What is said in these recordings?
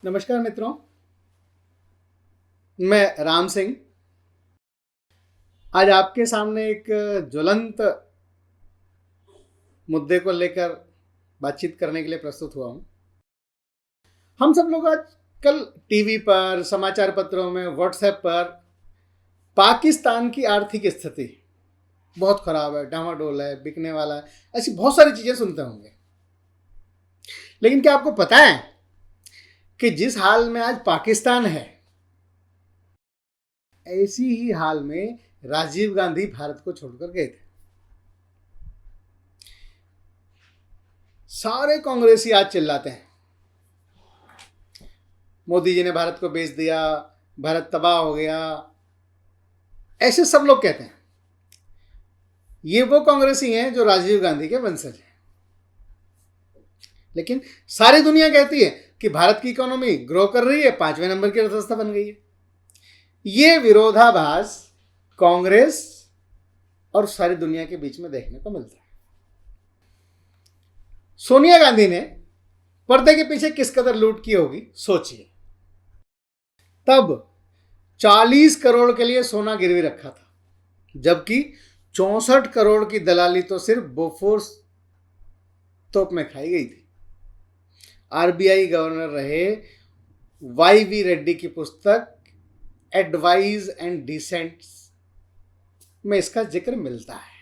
नमस्कार मित्रों, मैं राम सिंह आज आपके सामने एक ज्वलंत मुद्दे को लेकर बातचीत करने के लिए प्रस्तुत हुआ हूं। हम सब लोग आज कल टीवी पर, समाचार पत्रों में, व्हाट्सएप पर पाकिस्तान की आर्थिक स्थिति बहुत खराब है, डामाडोल है, बिकने वाला है, ऐसी बहुत सारी चीजें सुनते होंगे। लेकिन क्या आपको पता है कि जिस हाल में आज पाकिस्तान है, ऐसी ही हाल में राजीव गांधी भारत को छोड़कर गए थे। सारे कांग्रेसी आज चिल्लाते हैं मोदी जी ने भारत को बेच दिया, भारत तबाह हो गया, ऐसे सब लोग कहते हैं। ये वो कांग्रेसी हैं जो राजीव गांधी के वंशज हैं। लेकिन सारी दुनिया कहती है कि भारत की इकोनॉमी ग्रो कर रही है, 5वें नंबर की अर्थव्यवस्था बन गई है। ये विरोधाभास कांग्रेस और सारी दुनिया के बीच में देखने को मिलता है। सोनिया गांधी ने पर्दे के पीछे किस कदर लूट की होगी सोचिए। तब 40 करोड़ के लिए सोना गिरवी रखा था, जबकि 64 करोड़ की दलाली तो सिर्फ बोफोर्स तोप में खाई गई थी। आरबीआई गवर्नर रहे वाई रेड्डी की पुस्तक एडवाइज एंड डिसेंट में इसका जिक्र मिलता है।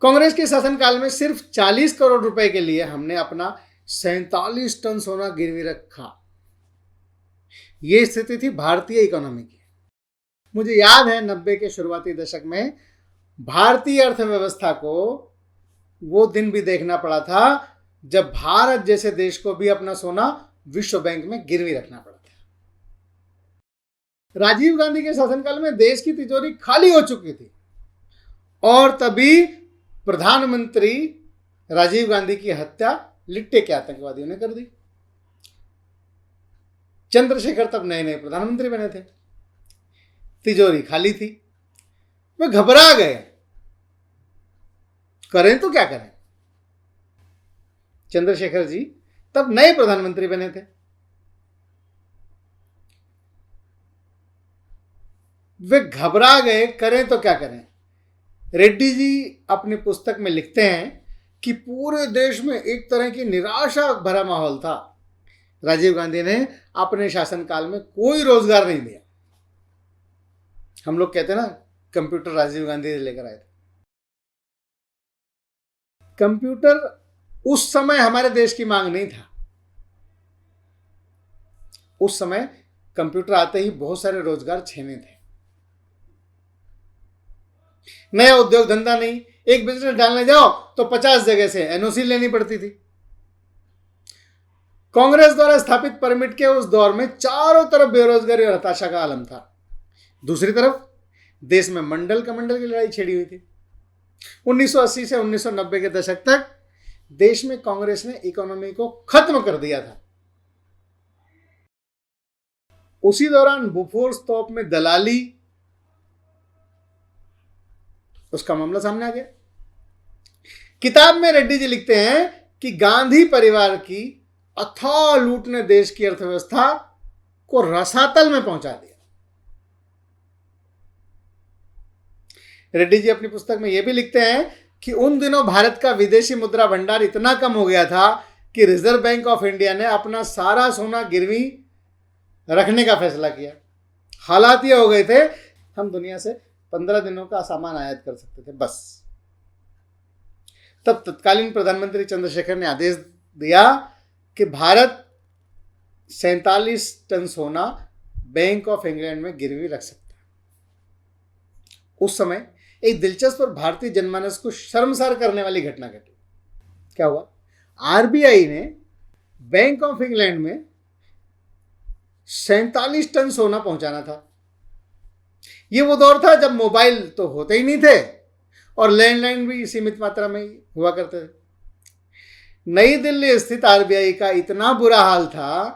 कांग्रेस के शासनकाल में सिर्फ 40 करोड़ रुपए के लिए हमने अपना 47 टन सोना गिरवी रखा। यह स्थिति थी भारतीय इकोनॉमी की। मुझे याद है 90 के शुरुआती दशक में भारतीय अर्थव्यवस्था को वो दिन भी देखना पड़ा था जब भारत जैसे देश को भी अपना सोना विश्व बैंक में गिरवी रखना पड़ा था। राजीव गांधी के शासनकाल में देश की तिजोरी खाली हो चुकी थी और तभी प्रधानमंत्री राजीव गांधी की हत्या लिट्टे के आतंकवादियों ने कर दी। चंद्रशेखर तब नए नए प्रधानमंत्री बने थे, तिजोरी खाली थी, वे घबरा गए, करें तो क्या करें। चंद्रशेखर जी तब नए प्रधानमंत्री बने थे, वे घबरा गए, करें तो क्या करें। रेड्डी जी अपनी पुस्तक में लिखते हैं कि पूरे देश में एक तरह की निराशा भरा माहौल था। राजीव गांधी ने अपने शासनकाल में कोई रोजगार नहीं दिया। हम लोग कहते हैं ना, कंप्यूटर राजीव गांधी लेकर आए थे। कंप्यूटर उस समय हमारे देश की मांग नहीं था। उस समय कंप्यूटर आते ही बहुत सारे रोजगार छीने थे। नया उद्योग धंधा नहीं, एक बिजनेस डालने जाओ तो 50 जगह से एनओसी लेनी पड़ती थी। कांग्रेस द्वारा स्थापित परमिट के उस दौर में चारों तरफ बेरोजगारी और हताशा का आलम था। दूसरी तरफ देश में मंडल कमंडल की लड़ाई छिड़ी हुई थी। 1980 से 1990 के दशक तक देश में कांग्रेस ने इकोनॉमी को खत्म कर दिया था। उसी दौरान बोफोर्स तोप में दलाली, उसका मामला सामने आ गया। किताब में रेड्डी जी लिखते हैं कि गांधी परिवार की अथाह लूट ने देश की अर्थव्यवस्था को रसातल में पहुंचा दिया। रेड्डी जी अपनी पुस्तक में यह भी लिखते हैं कि उन दिनों भारत का विदेशी मुद्रा भंडार इतना कम हो गया था कि रिजर्व बैंक ऑफ इंडिया ने अपना सारा सोना गिरवी रखने का फैसला किया। हालात ये हो गए थे, हम दुनिया से 15 दिनों का सामान आयात कर सकते थे बस। तब तत्कालीन प्रधानमंत्री चंद्रशेखर ने आदेश दिया कि भारत 47 टन सोना बैंक ऑफ इंग्लैंड में गिरवी रख सकता है। उस समय एक दिलचस्प और भारतीय जनमानस को शर्मसार करने वाली घटना घटी। क्या हुआ? आरबीआई ने बैंक ऑफ इंग्लैंड में 47 टन सोना पहुंचाना था। यह वो दौर था जब मोबाइल तो होते ही नहीं थे और लैंडलाइन भी सीमित मात्रा में हुआ करते थे। नई दिल्ली स्थित आरबीआई का इतना बुरा हाल था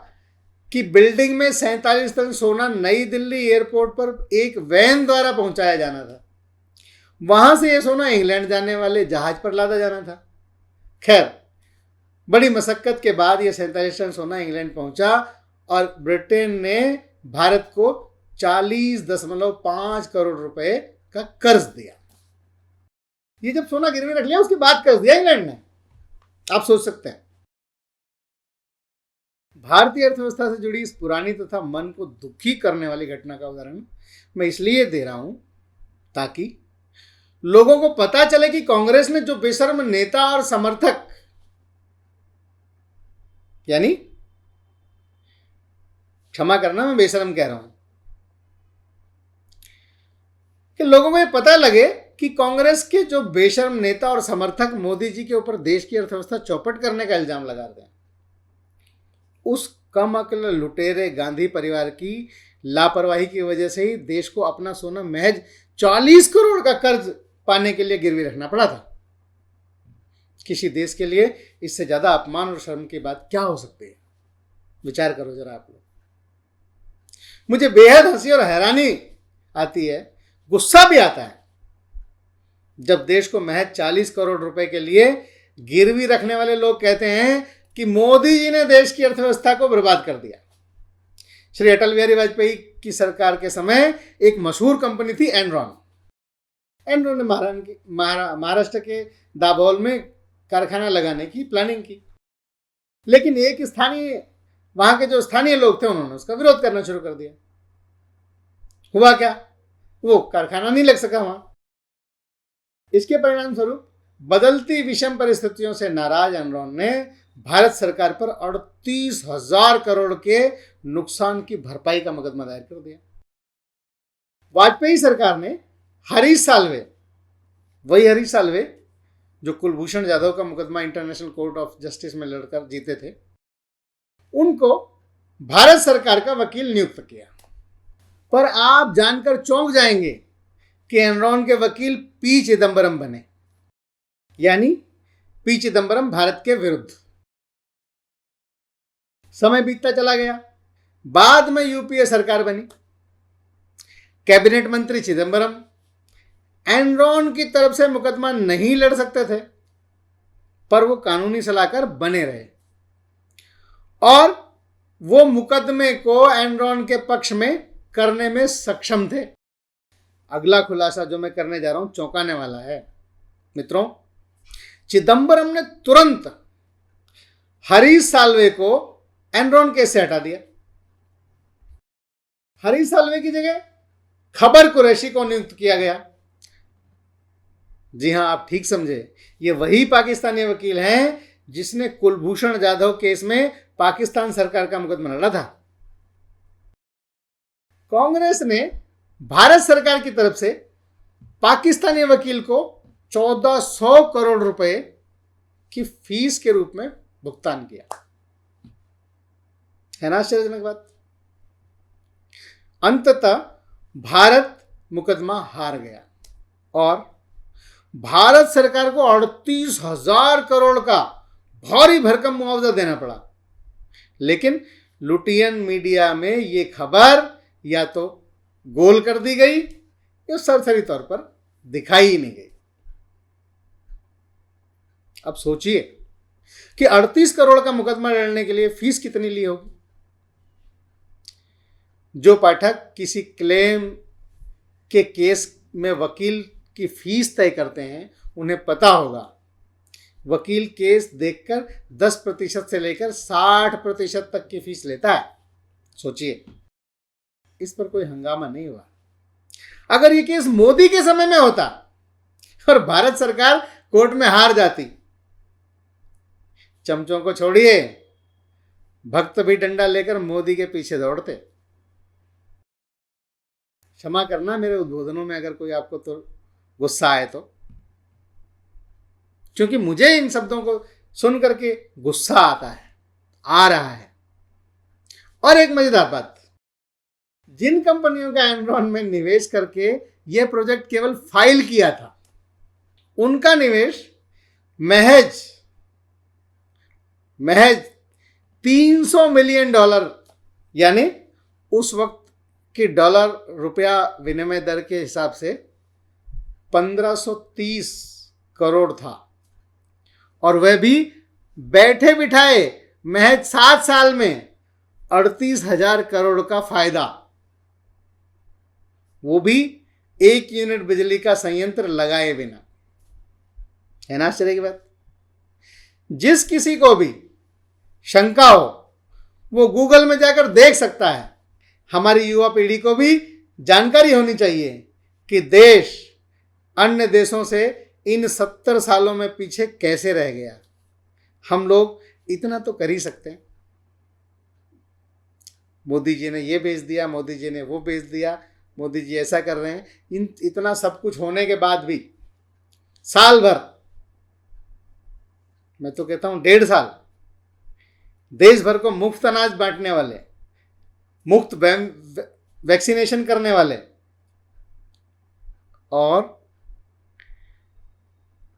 कि बिल्डिंग में 47 टन सोना नई दिल्ली एयरपोर्ट पर एक वैन द्वारा पहुंचाया जाना था। वहां से यह सोना इंग्लैंड जाने वाले जहाज पर लादा जाना था। खैर, बड़ी मशक्कत के बाद ये 47 टन सोना इंग्लैंड पहुंचा और ब्रिटेन ने भारत को 40.5 करोड़ रुपए का कर्ज दिया। ये जब सोना गिरवी रख लिया उसके बाद कर्ज दिया इंग्लैंड ने। आप सोच सकते हैं। भारतीय अर्थव्यवस्था से जुड़ी इस पुरानी तथा मन को दुखी करने वाली घटना का उदाहरण मैं इसलिए दे रहा हूं ताकि लोगों को पता चले कि कांग्रेस ने जो बेशर्म नेता और समर्थक, यानी क्षमा करना मैं बेशर्म कह रहा हूं, कि लोगों को यह पता लगे कि कांग्रेस के जो बेशर्म नेता और समर्थक मोदी जी के ऊपर देश की अर्थव्यवस्था चौपट करने का इल्जाम लगा रहे हैं, उस कम अक्ल लुटेरे गांधी परिवार की लापरवाही की वजह से ही देश को अपना सोना महज 40 करोड़ का कर्ज पाने के लिए गिरवी रखना पड़ा था। किसी देश के लिए इससे ज्यादा अपमान और शर्म की बात क्या हो सकती है? विचार करो जरा आप लोग। मुझे बेहद हंसी और हैरानी आती है, गुस्सा भी आता है जब देश को महज 40 करोड़ रुपए के लिए गिरवी रखने वाले लोग कहते हैं कि मोदी जी ने देश की अर्थव्यवस्था को बर्बाद कर दिया। श्री अटल बिहारी वाजपेयी की सरकार के समय एक मशहूर कंपनी थी एनरॉन। एनरॉन ने महाराष्ट्र के दाभोल में कारखाना लगाने की प्लानिंग की, लेकिन वहां के जो स्थानीय लोग थे उन्होंने उसका विरोध करना शुरू कर दिया। हुआ क्या? वो कारखाना नहीं लग सका वहां। इसके परिणाम स्वरूप बदलती विषम परिस्थितियों से नाराज एनरॉन ने भारत सरकार पर 38,000 करोड़ के नुकसान की भरपाई का मुकदमा दायर कर दिया। वाजपेयी सरकार ने हरीश साल्वे जो कुलभूषण जाधव का मुकदमा इंटरनेशनल कोर्ट ऑफ जस्टिस में लड़कर जीते थे, उनको भारत सरकार का वकील नियुक्त किया। पर आप जानकर चौंक जाएंगे कि एनरॉन के वकील पी चिदंबरम बने, यानी पी चिदंबरम भारत के विरुद्ध। समय बीतता चला गया, बाद में यूपीए सरकार बनी। कैबिनेट मंत्री चिदंबरम एनरॉन की तरफ से मुकदमा नहीं लड़ सकते थे, पर वो कानूनी सलाहकार बने रहे और वो मुकदमे को एनरॉन के पक्ष में करने में सक्षम थे। अगला खुलासा जो मैं करने जा रहा हूं चौंकाने वाला है मित्रों। चिदंबरम ने तुरंत हरीश साल्वे को एनरॉन केस से हटा दिया। हरीश साल्वे की जगह खबर कुरैशी को नियुक्त किया गया। जी हां, आप ठीक समझे, ये वही पाकिस्तानी वकील हैं जिसने कुलभूषण जाधव केस में पाकिस्तान सरकार का मुकदमा लड़ा था। कांग्रेस ने भारत सरकार की तरफ से पाकिस्तानी वकील को 1400 करोड़ रुपए की फीस के रूप में भुगतान किया। है ना आश्चर्यजनक बात? अंततः भारत मुकदमा हार गया और भारत सरकार को 38,000 करोड़ का भारी भरकम मुआवजा देना पड़ा। लेकिन लुटियन मीडिया में यह खबर या तो गोल कर दी गई या सरसरी तौर पर दिखाई ही नहीं गई। अब सोचिए कि 38 करोड़ का मुकदमा लड़ने के लिए फीस कितनी ली होगी। जो पाठक किसी क्लेम के केस में वकील की फीस तय करते हैं उन्हें पता होगा वकील केस देखकर 10% से लेकर 60% तक की फीस लेता है। सोचिए, इस पर कोई हंगामा नहीं हुआ। अगर यह केस मोदी के समय में होता और भारत सरकार कोर्ट में हार जाती, चमचों को छोड़िए, भक्त भी डंडा लेकर मोदी के पीछे दौड़ते। क्षमा करना मेरे उद्बोधनों में अगर कोई आपको तो गुस्सा आए तो, क्योंकि मुझे इन शब्दों को सुन करके गुस्सा आता है, आ रहा है। और एक मजेदार बात, जिन कंपनियों का एनरॉन में निवेश करके यह प्रोजेक्ट केवल फाइल किया था, उनका निवेश महज $300 मिलियन, यानी उस वक्त के डॉलर रुपया विनिमय दर के हिसाब से 1530 करोड़ था, और वह भी बैठे बिठाए महज 7 साल में 38,000 करोड़ का फायदा, वो भी 1 यूनिट बिजली का संयंत्र लगाए बिना। है ना आश्चर्य की बात। जिस किसी को भी शंका हो वो गूगल में जाकर देख सकता है। हमारी युवा पीढ़ी को भी जानकारी होनी चाहिए कि देश अन्य देशों से इन 70 सालों में पीछे कैसे रह गया। हम लोग इतना तो कर ही सकते हैं। मोदी जी ने ये भेज दिया, मोदी जी ने वो भेज दिया, मोदी जी ऐसा कर रहे हैं। इतना सब कुछ होने के बाद भी साल भर, मैं तो कहता हूं 1.5 साल, देश भर को मुफ्त अनाज बांटने वाले, मुफ्त वैक्सीनेशन करने वाले और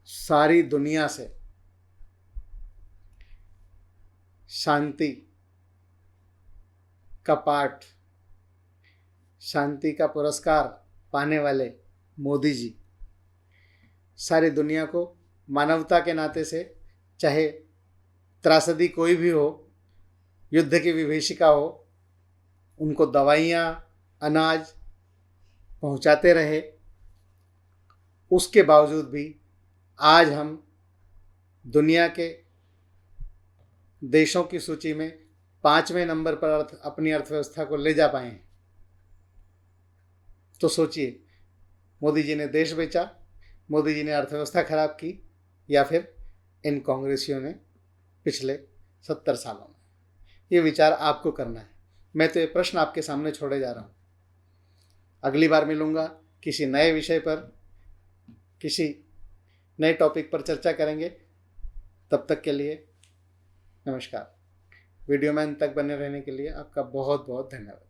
सारी दुनिया से शांति का पाठ, शांति का पुरस्कार पाने वाले मोदी जी सारी दुनिया को मानवता के नाते से, चाहे त्रासदी कोई भी हो, युद्ध की विभीषिका हो, उनको दवाइयाँ, अनाज पहुंचाते रहे। उसके बावजूद भी आज हम दुनिया के देशों की सूची में 5वें नंबर पर अपनी अर्थव्यवस्था को ले जा पाए हैं। तो सोचिए, मोदी जी ने देश बेचा, मोदी जी ने अर्थव्यवस्था खराब की, या फिर इन कांग्रेसियों ने पिछले 70 सालों में। ये विचार आपको करना है। मैं तो ये प्रश्न आपके सामने छोड़े जा रहा हूँ। अगली बार मिलूंगा, किसी नए विषय पर, किसी नए टॉपिक पर चर्चा करेंगे। तब तक के लिए नमस्कार। वीडियो में अंत तक बने रहने के लिए आपका बहुत बहुत धन्यवाद।